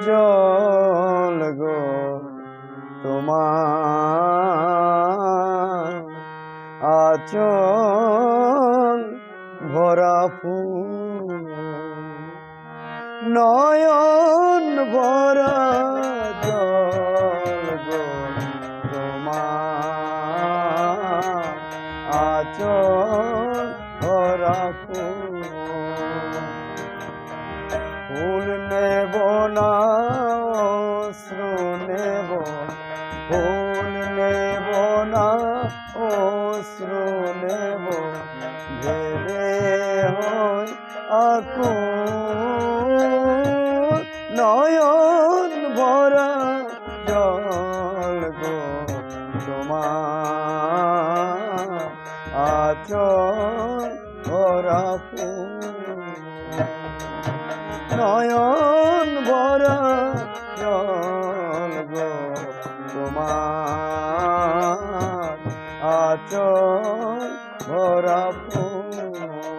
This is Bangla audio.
জল গো তোমার আচল ভরা ফুল নয়ন ভরা জল গো তোমার আচল ভরা ফুল ফুল নেব না অশ্রু নেব ফুল নেব না অশ্রু নেব ভেবে হয় আকুল নয়ন ভরা জল গো তোমার আচল ভরা ফুল নয়ন ভরা জল গো তোমার আচল ভরা ফুল।